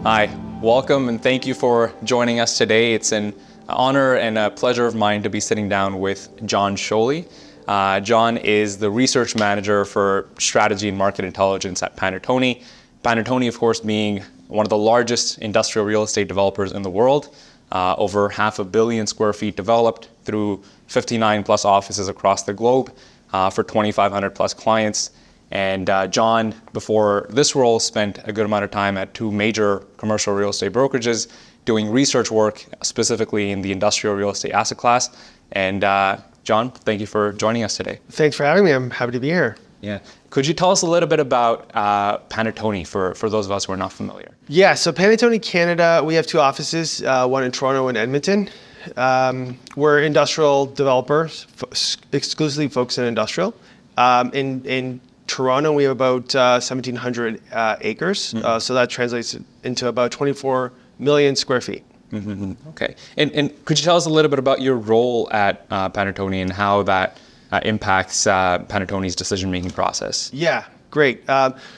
Hi, welcome and thank you for joining us today. It's an honor and a pleasure of mine to be sitting down with John Scioli. John is the research manager for strategy and market intelligence at Panattoni. Panattoni, of course, being one of the largest industrial real estate developers in the world. Over 500 million square feet developed through 59 plus offices across the globe for 2,500 plus clients. And John, before this role, spent a good amount of time at two major commercial real estate brokerages doing research work, specifically in the industrial real estate asset class. And John, thank you for joining us today. Thanks for having me. I'm happy to be here. Yeah. Could you tell us a little bit about Panattoni for those of us who are not familiar? Yeah, so Panattoni Canada, we have two offices, one in Toronto and Edmonton. We're industrial developers, exclusively focused on industrial. In Toronto, we have about 1,700 acres, so that translates into about 24 million square feet. Mm-hmm. Okay. And could you tell us a little bit about your role at Panattoni and how that impacts Panattoni's decision-making process? Yeah, great.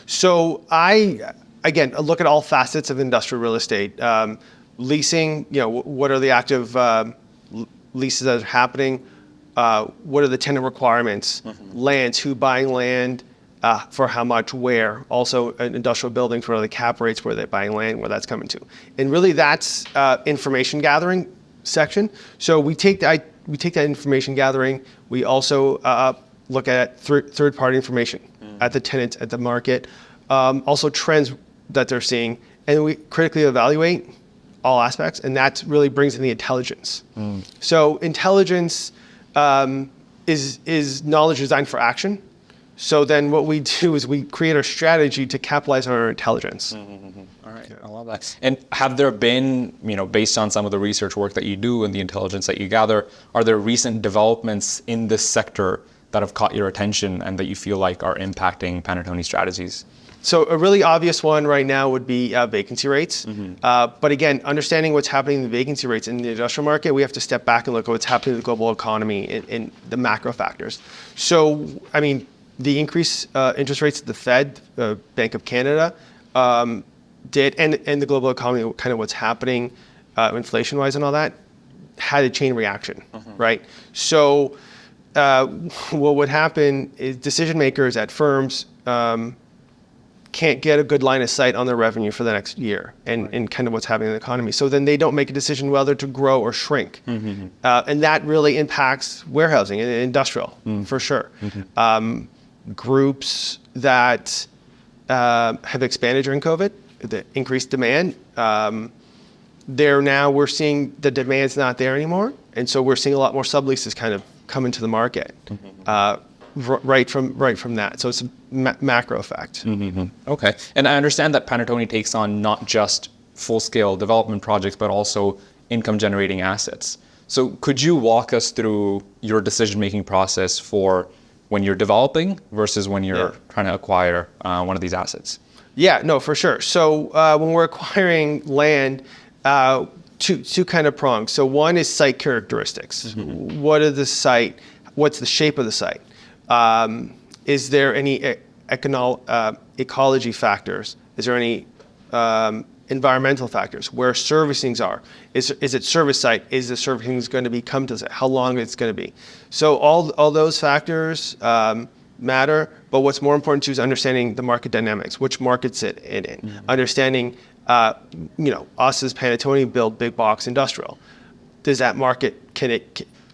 So I, again, look at all facets of industrial real estate. Leasing, what are the active leases that are happening? What are the tenant requirements? Lands, who buying land, for how much, where? Also, industrial buildings, what are the cap rates, where they're buying land, where that's coming to? And really, that's information gathering section. So we take that information gathering. We also look at third-party information at the tenants, at the market, also trends that they're seeing, and we critically evaluate all aspects, and that really brings in the intelligence. So intelligence is knowledge designed for action. So then what we do is we create our strategy to capitalize on our intelligence. All right, I love that. And have there been, based on some of the research work that you do and the intelligence that you gather, are there recent developments in this sector that have caught your attention and that you feel like are impacting Panattoni strategies? So a really obvious one right now would be vacancy rates. But again, understanding what's happening in the vacancy rates in the industrial market, we have to step back and look at what's happening in the global economy and the macro factors. So, the increased interest rates at the Fed, Bank of Canada, did, and the global economy, kind of what's happening inflation-wise and all that, had a chain reaction, right? So what would happen is decision makers at firms can't get a good line of sight on their revenue for the next year and kind of what's happening in the economy. So then they don't make a decision whether to grow or shrink. And that really impacts warehousing and industrial, for sure. Groups that have expanded during COVID, the increased demand, we're seeing the demand's not there anymore. And so we're seeing a lot more subleases kind of come into the market right from that. So it's a macro effect. Okay. And I understand that Panattoni takes on not just full-scale development projects, but also income-generating assets. So could you walk us through your decision-making process for when you're developing versus when you're trying to acquire one of these assets? Yeah, no, for sure. So when we're acquiring land, two kind of prongs. So one is site characteristics. What are the site? What's the shape of the site? Is there any ecology factors? Is there any environmental factors? Where servicings are? Is it service site? Is the servicing going to be come to site? How long it's going to be? So all those factors matter. But what's more important too is understanding the market dynamics. Which markets it in? Understanding, us as Panattoni build big box industrial. Does that market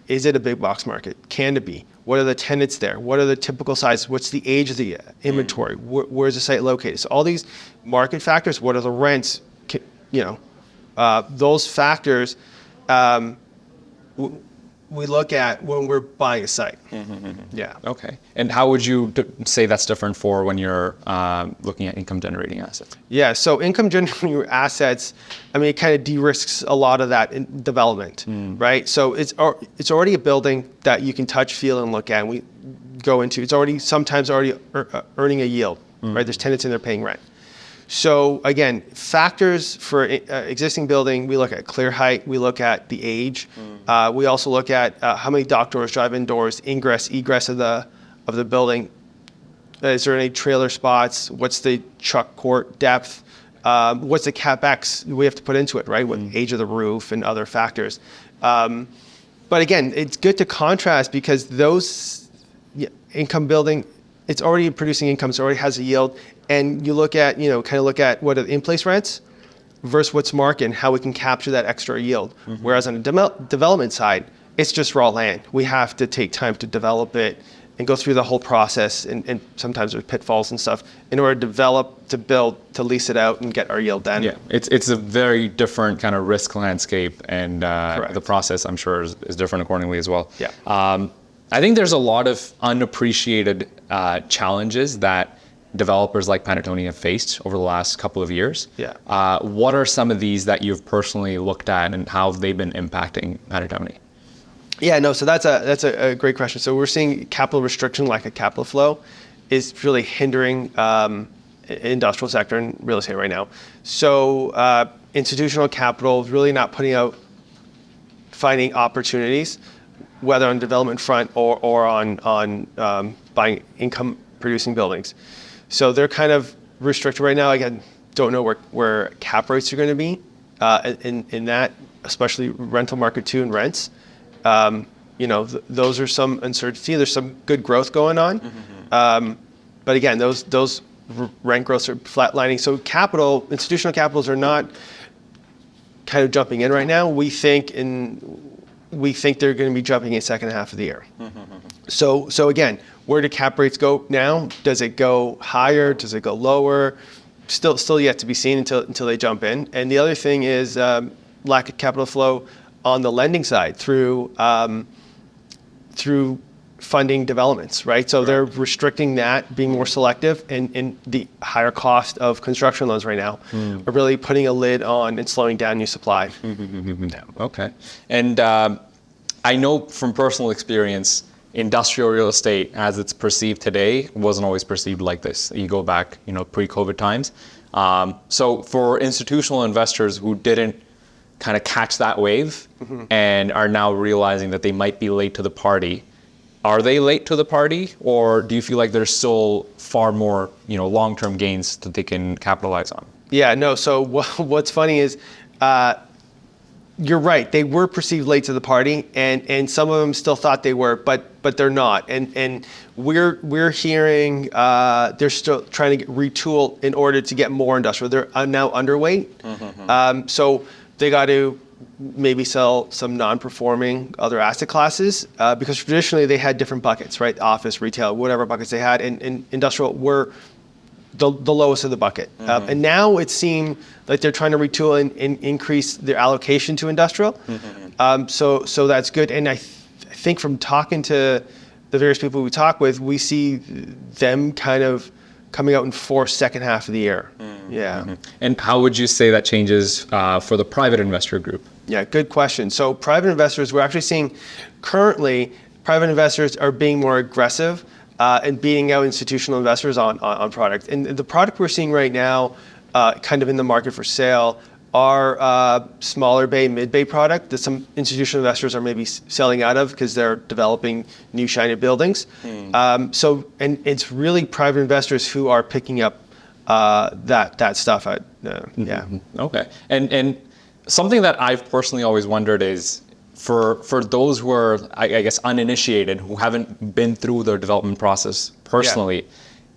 is it a big box market? Can it be? What are the tenants there? What are the typical sizes? What's the age of the inventory? Where's the site located? So all these market factors, what are the rents? Those factors we look at when we're buying a site. Yeah. Okay. And how would you say that's different for when you're looking at income generating assets? Yeah. So income generating assets, it kind of de-risks a lot of that in development, right? So it's already a building that you can touch, feel, and look at. And we go into it's sometimes already earning a yield, right? There's tenants in there paying rent. So again, factors for existing building, we look at clear height, we look at the age, we also look at how many dock doors, drive-in doors, ingress, egress of the building. Is there any trailer spots? What's the truck court depth? What's the CapEx we have to put into it, right? With age of the roof and other factors. But again, it's good to contrast because those income building, it's already producing income, so it already has a yield. And you look at, look at what are the in-place rents versus what's market and how we can capture that extra yield. Whereas on the development side, it's just raw land. We have to take time to develop it and go through the whole process, and sometimes there's pitfalls and stuff in order to develop, to build, to lease it out and get our yield then. Yeah, it's a very different kind of risk landscape, and the process, I'm sure, is different accordingly as well. Yeah. I think there's a lot of unappreciated challenges that developers like Panattoni have faced over the last couple of years. Yeah. What are some of these that you've personally looked at, and how have they been impacting Panattoni? Yeah, no, so that's a great question. So we're seeing capital restriction, like a capital flow, is really hindering industrial sector and real estate right now. So institutional capital is really not finding opportunities, whether on development front or on buying income producing buildings. So they're kind of restricted right now. Again, don't know where cap rates are going to be in that, especially rental market too, and rents. Those are some uncertainty. There's some good growth going on. But again, those rent growths are flatlining. So institutional capitals are not kind of jumping in right now. We think they're going to be jumping in second half of the year. So again, where do cap rates go now? Does it go higher? Does it go lower? Still yet to be seen until they jump in. And the other thing is lack of capital flow on the lending side through funding developments, right? So they're restricting that, being more selective, and the higher cost of construction loans right now are really putting a lid on and slowing down new supply. Okay. And I know from personal experience, industrial real estate, as it's perceived today, wasn't always perceived like this. You go back, pre-COVID times. So for institutional investors who didn't kind of catch that wave and are now realizing that they might be late to the party. Are they late to the party, or do you feel like there's still far more, long-term gains that they can capitalize on? Yeah, no. So what's funny is, you're right. They were perceived late to the party, and some of them still thought they were, but they're not. And we're hearing they're still trying to retool in order to get more industrial. They're now underweight. So they got to maybe sell some non-performing other asset classes because traditionally they had different buckets, right? Office, retail, whatever buckets they had, and industrial were the lowest of the bucket. And now it seemed like they're trying to retool and increase their allocation to industrial. So that's good. And I think from talking to the various people we talk with, we see them kind of coming out in force second half of the year. Yeah. And how would you say that changes for the private investor group? Yeah, good question. So private investors, we're actually seeing currently private investors are being more aggressive and beating out institutional investors on product. And the product we're seeing right now, kind of in the market for sale, are smaller bay, mid-bay product that some institutional investors are maybe selling out of because they're developing new shiny buildings. And it's really private investors who are picking up that stuff. Yeah. Okay. And something that I've personally always wondered is for those who are, I guess, uninitiated, who haven't been through the development process personally,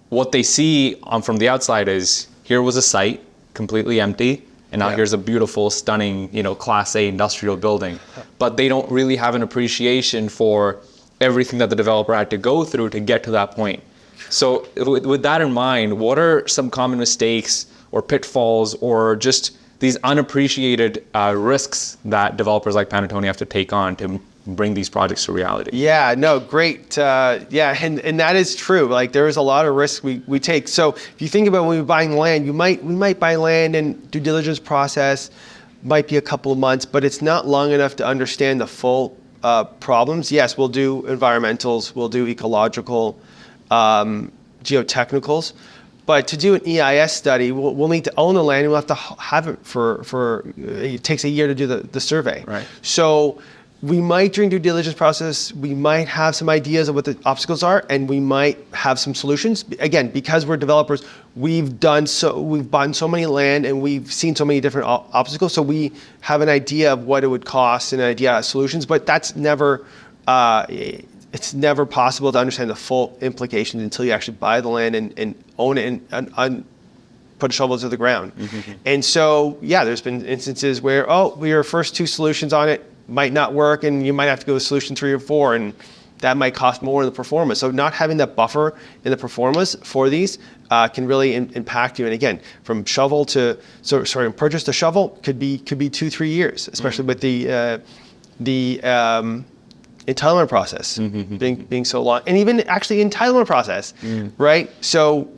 what they see from the outside is here was a site completely empty. And now here's a beautiful, stunning, Class A industrial building. But they don't really have an appreciation for everything that the developer had to go through to get to that point. So with that in mind, what are some common mistakes or pitfalls or just these unappreciated risks that developers like Panattoni have to take on to bring these projects to reality? Yeah, no, great. And that is true. Like there is a lot of risk we take. So if you think about when we're buying land, we might buy land and due diligence process might be a couple of months, but it's not long enough to understand the full problems. Yes, we'll do environmentals, we'll do ecological, geotechnicals, but to do an EIS study, we'll need to own the land and we'll have to have it for it takes a year to do the survey. Right. So we might, during due diligence process, we might have some ideas of what the obstacles are, and we might have some solutions. Again, because we're developers, we've bought so many land and we've seen so many different obstacles, so we have an idea of what it would cost and an idea of solutions, but that's never, it's never possible to understand the full implications until you actually buy the land and own it and put a shovel to the ground. And so, yeah, there's been instances where, your first 2 solutions on it might not work, and you might have to go to solution 3 or 4, and that might cost more in the performance. So not having that buffer in the performance for these can really impact you. And again, from shovel to purchase to shovel could be 2-3 years, especially with the entitlement process being so long, and even actually entitlement process, right? So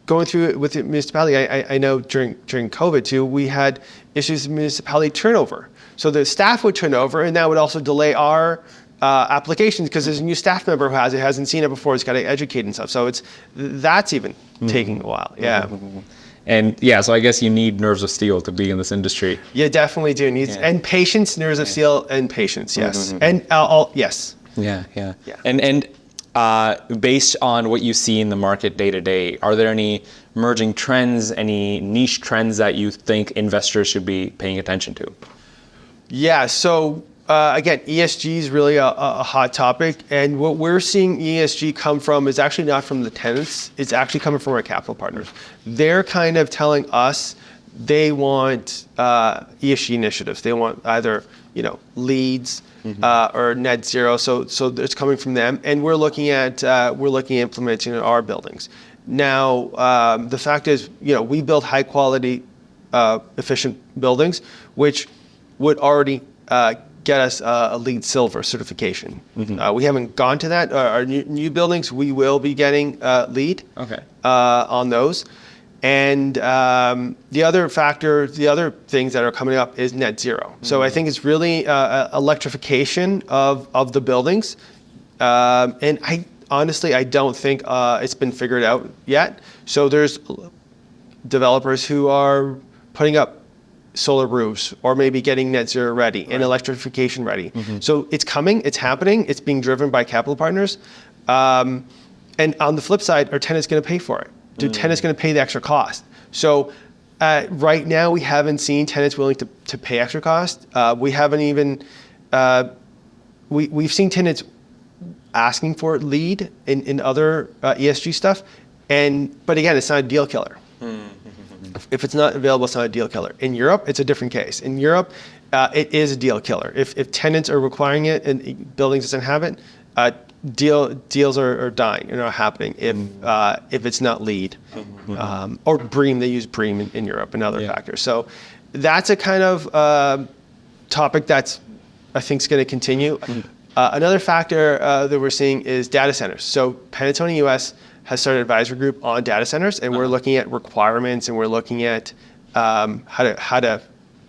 going through it with the municipality, I know during COVID too, we had issues with municipality turnover. So the staff would turn over, and that would also delay our applications because there's a new staff member who hasn't seen it before. He's got to educate and stuff. So that's even taking a while. Yeah. And yeah, so I guess you need nerves of steel to be in this industry. You definitely do. And patience, nerves of steel, and patience. Yes. And yes. Yeah. And based on what you see in the market day to day, are there any emerging trends, any niche trends that you think investors should be paying attention to? Yeah, so again, ESG is really a hot topic, and what we're seeing ESG come from is actually not from the tenants, it's actually coming from our capital partners. They're kind of telling us they want ESG initiatives. They want either leads or net zero, so it's coming from them, and we're looking at implementing in our buildings. Now, the fact is, we build high quality, efficient buildings, which would already get us a LEED Silver certification. We haven't gone to that. Our new buildings, we will be getting LEED on those. And the other things that are coming up is net zero. So I think it's really electrification of the buildings. And I don't think it's been figured out yet. So there's developers who are putting up solar roofs or maybe getting net zero ready and electrification ready. So it's coming, it's happening, it's being driven by capital partners. And on the flip side, are tenants going to pay for it? Do tenants going to pay the extra cost? So right now we haven't seen tenants willing to pay extra cost. We haven't even, we've seen tenants asking for LEED in other ESG stuff. But again, it's not a deal killer. If it's not available, it's not a deal killer. In Europe, it's a different case. In Europe, it is a deal killer. If tenants are requiring it and buildings doesn't have it, deals are dying. They're not happening if it's not LEED or BREEAM. They use BREEAM in Europe and other factors. So that's a kind of topic that's I think is going to continue. Another factor that we're seeing is data centers. So Panattoni US has started an advisory group on data centers, and we're looking at requirements, and we're looking at how to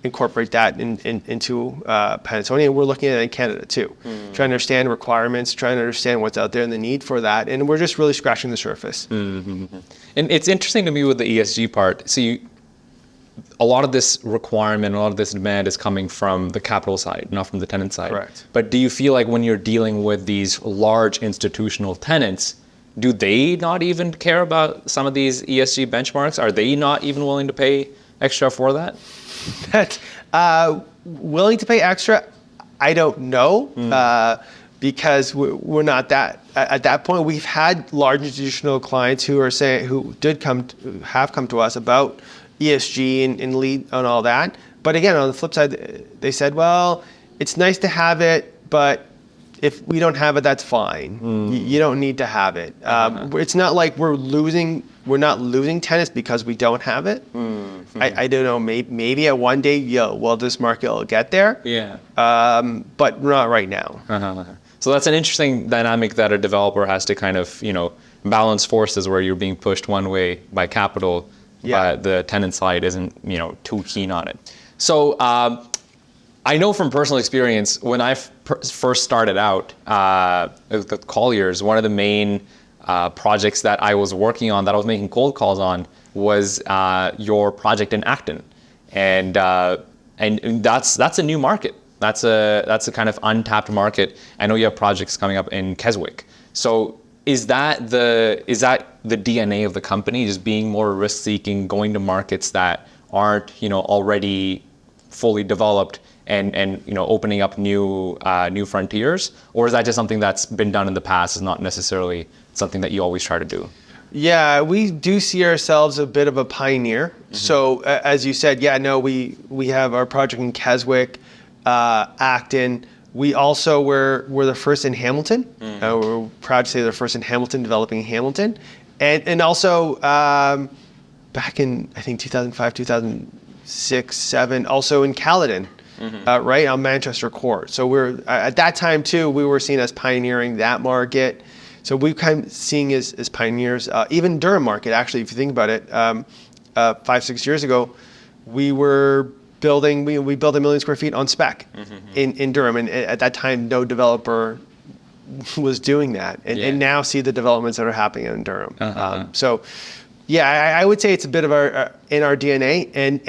incorporate that into Panattoni, and we're looking at it in Canada too. Trying to understand requirements, trying to understand what's out there and the need for that, and we're just really scratching the surface. And it's interesting to me with the ESG part. So a lot of this requirement, a lot of this demand is coming from the capital side, not from the tenant side. Correct. But do you feel like when you're dealing with these large institutional tenants, do they not even care about some of these ESG benchmarks? Are they not even willing to pay extra for that? Willing to pay extra, I don't know, because we're not that at that point. We've had large institutional clients who have come to us about ESG and LEED and all that. But again, on the flip side, they said, well, it's nice to have it, but if we don't have it, that's fine. You don't need to have it. It's not like we're not losing tenants because we don't have it. I don't know, maybe at one day, this market will get there. Yeah. But not right now. So that's an interesting dynamic that a developer has to kind of, balance forces where you're being pushed one way by capital, but the tenant side isn't, too keen on it. So, I know from personal experience, when I first started out with Colliers, one of the main projects that I was working on, that I was making cold calls on, was your project in Acton, and that's a new market. That's a kind of untapped market. I know you have projects coming up in Keswick. So is that the DNA of the company, just being more risk seeking, going to markets that aren't already fully developed, and opening up new frontiers, or is that just something that's been done in the past, is not necessarily something that you always try to do? Yeah, we do see ourselves a bit of a pioneer. Mm-hmm. So as you said, we have our project in Keswick, Acton. We also were the first in Hamilton. We're proud to say they're first in Hamilton, developing in Hamilton, and also back in I think 2005, 2006, 2007, also in Caledon. Mm-hmm. Right on Manchester Court. So we're at that time too. We were seen as pioneering that market. So we've kind of seeing as pioneers. Even Durham market, actually, if you think about it, 5-6 years ago, we were building. We built 1 million square feet on spec in Durham, and at that time, no developer was doing that. And now see the developments that are happening in Durham. So. Yeah, I would say it's a bit of our in our DNA, and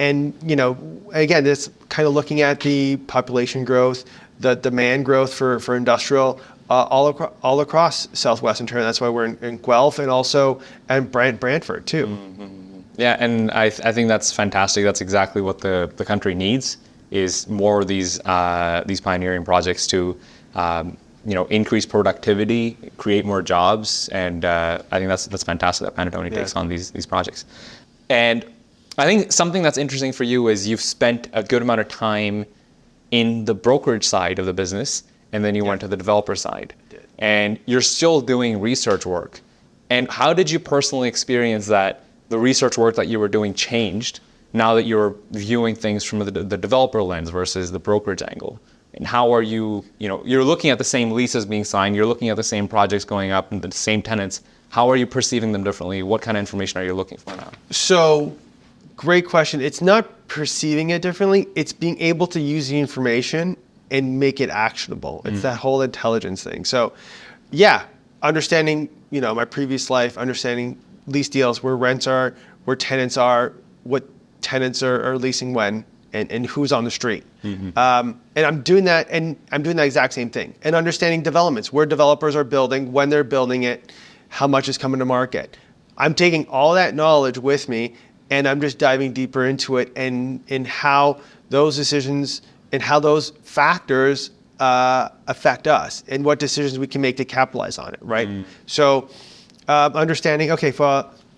again, this kind of looking at the population growth, the demand growth for industrial all across Southwest Ontario. That's why we're in Guelph and also and Brantford too. Mm-hmm. Yeah, and I think that's fantastic. That's exactly what the country needs, is more of these pioneering projects to increase productivity, create more jobs, and I think that's fantastic that Panattoni takes on these projects. And I think something that's interesting for you is you've spent a good amount of time in the brokerage side of the business, and then you went to the developer side. And you're still doing research work. And how did you personally experience that the research work that you were doing changed now that you're viewing things from the developer lens versus the brokerage angle? And how are you're looking at the same leases being signed, you're looking at the same projects going up and the same tenants. How are you perceiving them differently? What kind of information are you looking for now? So, great question. It's not perceiving it differently. It's being able to use the information and make it actionable. It's that whole intelligence thing. So, understanding, my previous life, understanding lease deals, where rents are, where tenants are, what tenants are leasing when, and who's on the street. Mm-hmm. And I'm doing that exact same thing. And understanding developments, where developers are building, when they're building it, how much is coming to market. I'm taking all that knowledge with me, and I'm just diving deeper into it, and in how those decisions and how those factors affect us, and what decisions we can make to capitalize on it, right? Mm. So understanding,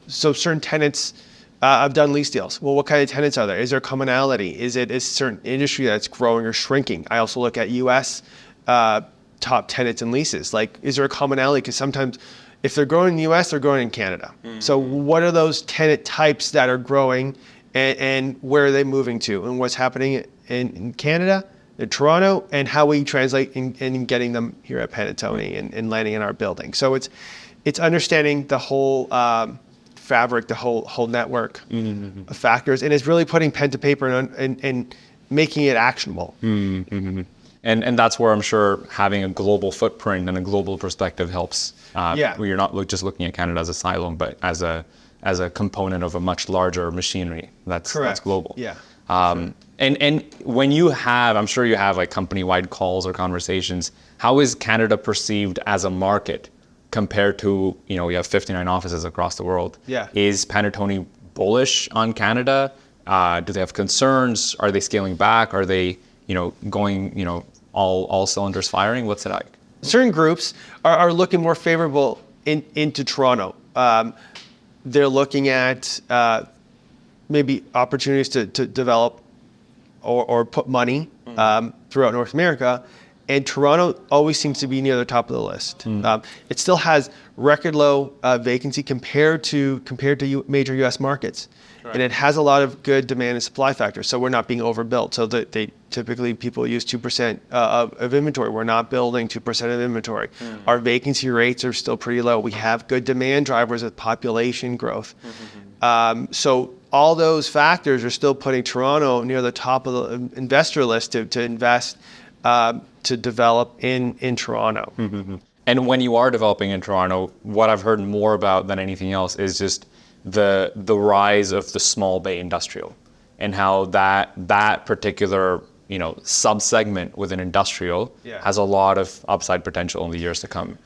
so certain tenants, I've done lease deals. Well, what kind of tenants are there? Is there commonality? Is it a certain industry that's growing or shrinking? I also look at U.S. Top tenants and leases. Like, is there a commonality? Because sometimes if they're growing in the U.S., they're growing in Canada. Mm-hmm. So what are those tenant types that are growing, and where are they moving to? And what's happening in Canada, in Toronto, and how we translate in getting them here at Panattoni and landing in our building. So it's understanding the whole fabric, the whole network of factors, and it's really putting pen to paper and making it actionable. Mm-hmm. And that's where I'm sure having a global footprint and a global perspective helps. Where you're not just looking at Canada as a silo, but as a component of a much larger machinery that's global. Yeah. Sure. And when you have, I'm sure you have like company-wide calls or conversations, how is Canada perceived as a market compared to, you have 59 offices across the world? Yeah. Is Panattoni bullish on Canada? Do they have concerns? Are they scaling back? Are they, going, all cylinders firing? What's it like? Certain groups are looking more favorable into Toronto. They're looking at maybe opportunities to develop or put money throughout North America. And Toronto always seems to be near the top of the list. It still has record low vacancy compared to major U.S. markets. Correct. And it has a lot of good demand and supply factors. So we're not being overbuilt. So they typically people use 2% of inventory. We're not building 2% of inventory. Our vacancy rates are still pretty low. We have good demand drivers with population growth. So all those factors are still putting Toronto near the top of the investor list to invest, to develop in Toronto. Mm-hmm. And when you are developing in Toronto, what I've heard more about than anything else is just the rise of the small bay industrial, and how that particular sub-segment within industrial Yeah. has a lot of upside potential in the years to come.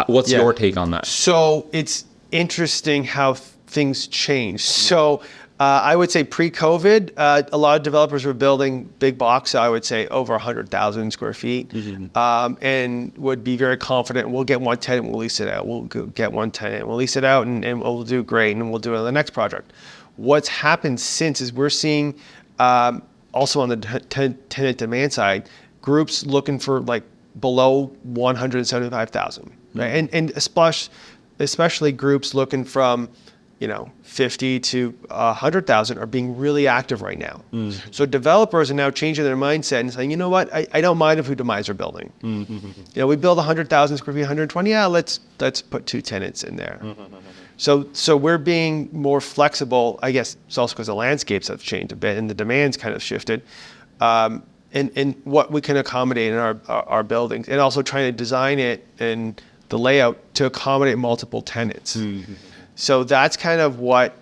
What's your take on that? So it's interesting how things change. So I would say pre-COVID, a lot of developers were building big box, I would say over 100,000 square feet, and would be very confident, we'll get one tenant, we'll lease it out. We'll get one tenant, we'll lease it out, and we'll do great, and we'll do it on the next project. What's happened since is we're seeing, also on the tenant demand side, groups looking for like below 175,000, right? And especially groups looking from 50 to 100,000 are being really active right now. So developers are now changing their mindset and saying, you know what, I don't mind if we demise our building. We build 100,000 square feet, 120, yeah, let's put 2 tenants in there. So we're being more flexible. I guess it's also because the landscapes have changed a bit and the demand's kind of shifted. And what we can accommodate in our buildings, and also trying to design it and the layout to accommodate multiple tenants. So that's kind of what,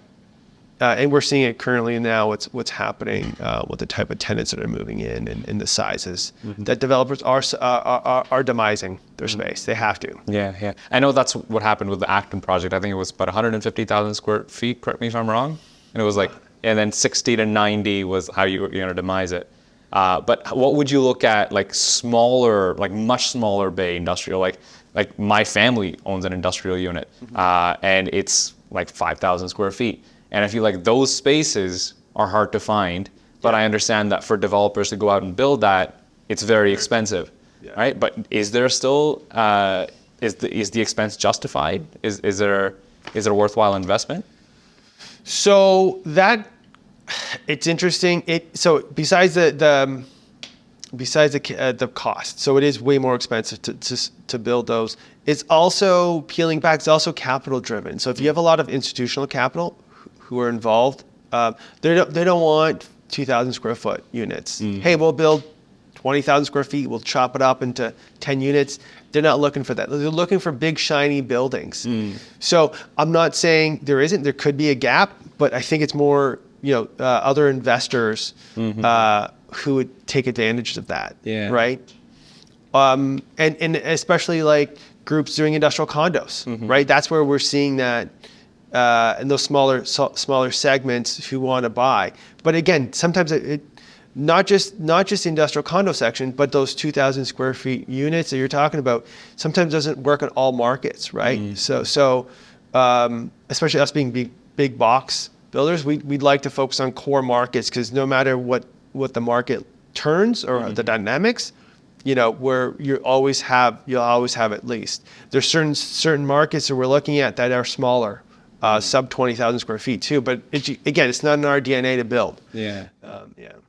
and we're seeing it currently now, what's happening with the type of tenants that are moving in and the sizes that developers are demising their space. They have to. Yeah. I know that's what happened with the Acton project. I think it was about 150,000 square feet, correct me if I'm wrong. And it was like, and then 60 to 90 was how you were going to demise it. But what would you look at, like smaller, like much smaller bay industrial, like my family owns an industrial unit, and it's like 5,000 square feet. And I feel like those spaces are hard to find, but I understand that for developers to go out and build that, it's very expensive, right? But is there still, is the expense justified? Is there a worthwhile investment? So it's interesting. So besides the cost, so it is way more expensive to build those. It's also peeling back. It's also capital driven. So if you have a lot of institutional capital who are involved, they don't want 2,000 square foot units. Hey, we'll build 20,000 square feet. We'll chop it up into 10 units. They're not looking for that. They're looking for big shiny buildings. So I'm not saying there isn't. There could be a gap, but I think it's more other investors who would take advantage of that, right? And especially like groups doing industrial condos, right? That's where we're seeing that in those smaller segments who want to buy. But again, sometimes it not just industrial condo section, but those 2,000 square feet units that you're talking about sometimes doesn't work in all markets, right? So especially us being big box builders, we'd like to focus on core markets, because no matter what the market turns or the dynamics, where you'll always have at least. There's certain markets that we're looking at that are smaller, sub 20,000 square feet too. But it's not in our DNA to build.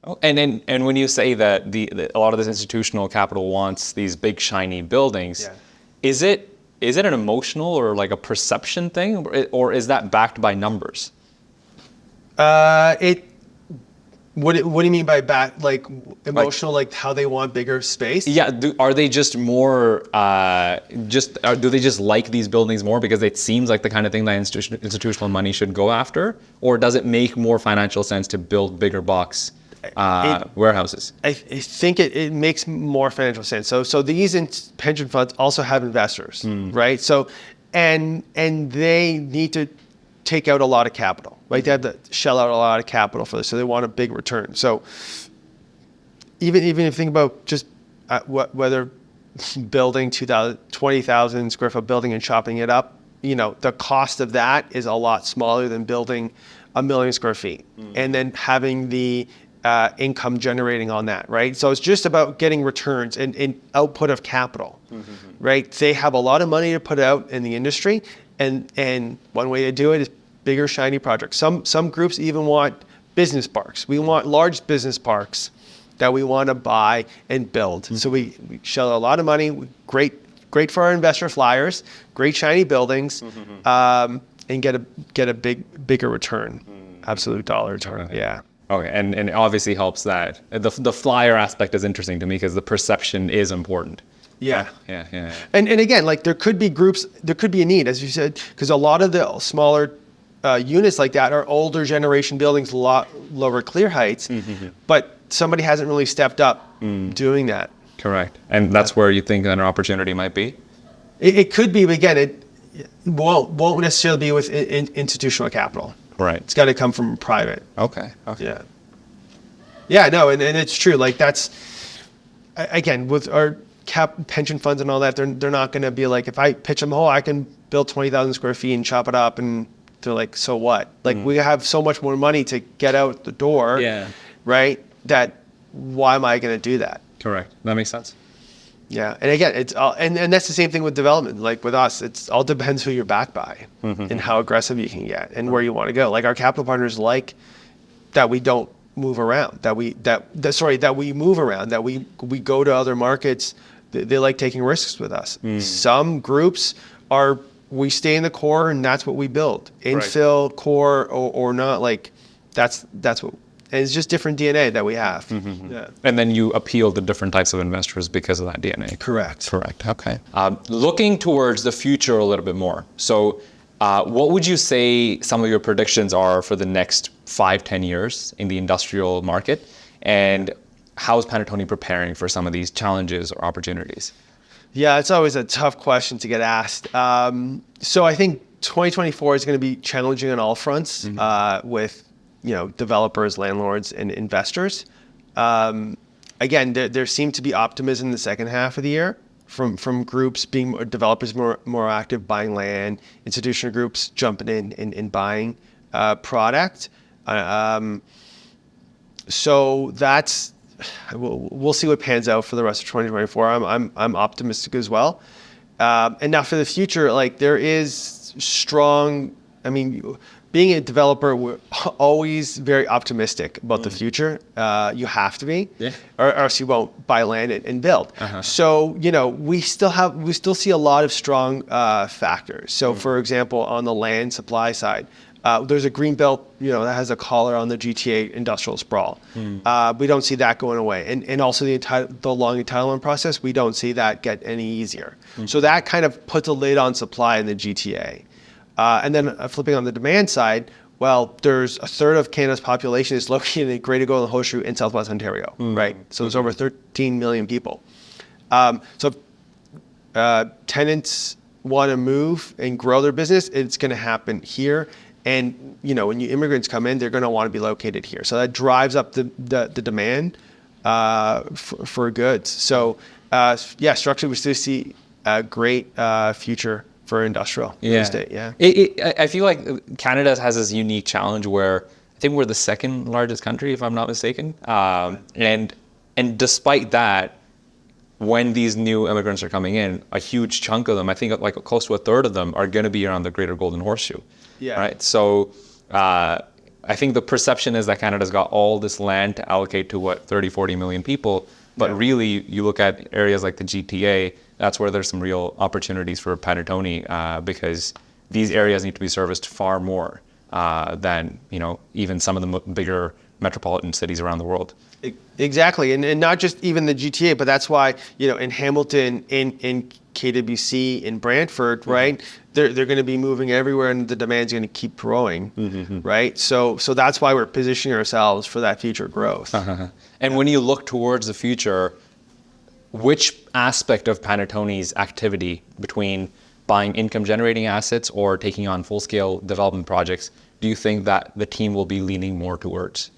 Oh, and when you say that a lot of this institutional capital wants these big shiny buildings, is it an emotional or like a perception thing, or is that backed by numbers? What do you mean by like emotional? Like how they want bigger space? Yeah. Are they just more? Do they just like these buildings more because it seems like the kind of thing that institutional money should go after, or does it make more financial sense to build bigger box warehouses? I think it makes more financial sense. So these pension funds also have investors, right? So and they need to take out a lot of capital, right? They have to shell out a lot of capital for this, so they want a big return. So even if you think about just whether building 20,000 square foot building and chopping it up, the cost of that is a lot smaller than building 1 million square feet and then having the income generating on that, right? So it's just about getting returns and output of capital, right? They have a lot of money to put out in the industry, and one way to do it is bigger, shiny projects. Some groups even want business parks. We want large business parks that we want to buy and build. So we shell a lot of money. Great for our investor flyers. Great shiny buildings, and get a bigger return, absolute dollar return. Yeah. Okay, and it obviously helps that the flyer aspect is interesting to me because the perception is important. Yeah. And again, like there could be groups, there could be a need, as you said, because a lot of the smaller units like that are older generation buildings, a lot lower clear heights, but somebody hasn't really stepped up doing that. Correct. And that's where you think an opportunity might be? It could be, but again, it won't necessarily be with institutional capital. Right. It's got to come from private. Okay. Yeah. Yeah, no, and it's true. Like that's, again, with our pension funds and all that, they're not going to be like, if I pitch them, I can build 20,000 square feet and chop it up, and they're like, so what? Like we have so much more money to get out the door, right? That why am I going to do that? Correct. That makes sense. Yeah, and again, it's all, and that's the same thing with development. Like with us, it's all depends who you're backed by and how aggressive you can get and where you want to go. Like our capital partners like that we don't move around, that we move around, that we go to other markets. They like taking risks with us. Some groups we stay in the core and that's what we build. Infill, core, or not. Like that's what. And it's just different DNA that we have. Yeah. And then you appeal to different types of investors because of that DNA. Correct. Okay. Looking towards the future a little bit more. So what would you say some of your predictions are for the next 5-10 years in the industrial market? And how is Panattoni preparing for some of these challenges or opportunities? Yeah, it's always a tough question to get asked. So I think 2024 is going to be challenging on all fronts with developers, landlords, and investors. Again, there seemed to be optimism in the second half of the year from groups developers more active buying land, institutional groups jumping in and buying product. So that's we'll see what pans out for the rest of 2024. I'm optimistic as well. And now for the future, like there is strong. I mean, being a developer, we're always very optimistic about the future. You have to be, or else you won't buy land and build. So we still see a lot of strong factors. So for example, on the land supply side, there's a green belt that has a collar on the GTA industrial sprawl. We don't see that going away, and also the long entitlement process. We don't see that get any easier. So that kind of puts a lid on supply in the GTA. And then flipping on the demand side, well, there's a third of Canada's population is located in Greater Golden Horseshoe in Southwest Ontario, right? So there's over 13 million people. So if tenants want to move and grow their business, it's going to happen here. And when immigrants come in, they're going to want to be located here. So that drives up the demand for goods. So structurally, we still see a great future for industrial real estate. I feel like Canada has this unique challenge where I think we're the second largest country, if I'm not mistaken. And despite that, when these new immigrants are coming in, a huge chunk of them, I think like close to a third of them, are going to be around the Greater Golden Horseshoe. Right. So I think the perception is that Canada's got all this land to allocate to 30-40 million people. But really, you look at areas like the GTA, that's where there's some real opportunities for Panattoni because these areas need to be serviced far more than even some of the bigger metropolitan cities around the world. Exactly, and not just even the GTA, but that's why in Hamilton, in KWC, in Brantford, right? They're going to be moving everywhere, and the demand's going to keep growing, right? So that's why we're positioning ourselves for that future growth. And when you look towards the future, which aspect of Panattoni's activity between buying income-generating assets or taking on full-scale development projects do you think that the team will be leaning more towards?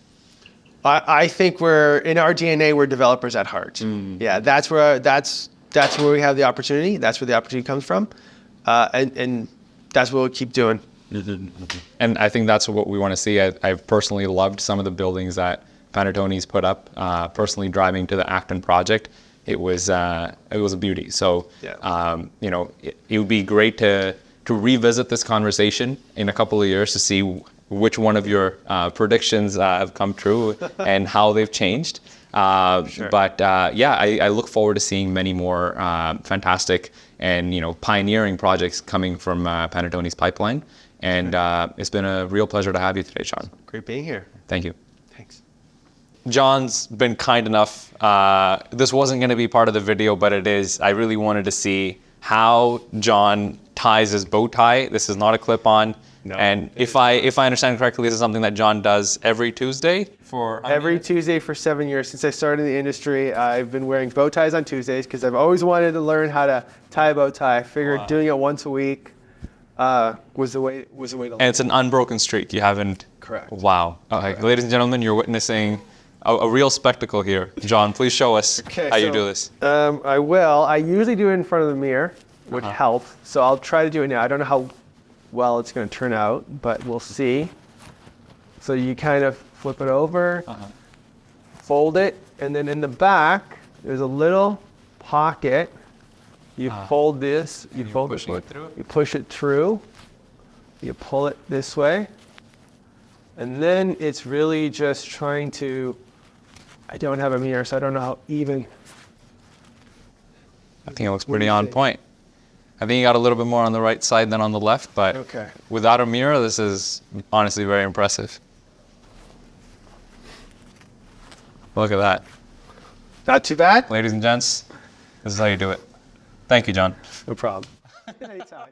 I think in our DNA, we're developers at heart. Yeah, that's where we have the opportunity. That's where the opportunity comes from, and that's what we'll keep doing. And I think that's what we want to see. I've personally loved some of the buildings that Panattoni's put up. Personally, driving to the Acton project, it was a beauty. So it would be great to revisit this conversation in a couple of years to see which one of your predictions have come true and how they've changed. But I look forward to seeing many more fantastic and pioneering projects coming from Panattoni's pipeline. And it's been a real pleasure to have you today, John. Great being here. Thank you. Thanks. John's been kind enough. This wasn't going to be part of the video, but it is. I really wanted to see how John ties his bow tie. This is not a clip-on. No. And if I understand correctly, this is something that John does every Tuesday for Every Tuesday for 7 years since I started in the industry. I've been wearing bow ties on Tuesdays because I've always wanted to learn how to tie a bow tie. I figured doing it once a week was the way to learn. And it's an unbroken streak. You haven't. Correct. Wow. Okay, ladies and gentlemen, you're witnessing a real spectacle here. John, please show us how you do this. I will. I usually do it in front of the mirror, which helps. So I'll try to do it now. I don't know how well it's going to turn out, but we'll see. So you kind of flip it over, fold it, and then in the back, there's a little pocket. You fold this, you push it through, you pull it this way, and then it's really just trying to, I don't have a mirror, so I don't know how even. I think it looks pretty on point. I think you got a little bit more on the right side than on the left, but without a mirror, this is honestly very impressive. Look at that. Not too bad. Ladies and gents, this is how you do it. Thank you, John. No problem. Anytime.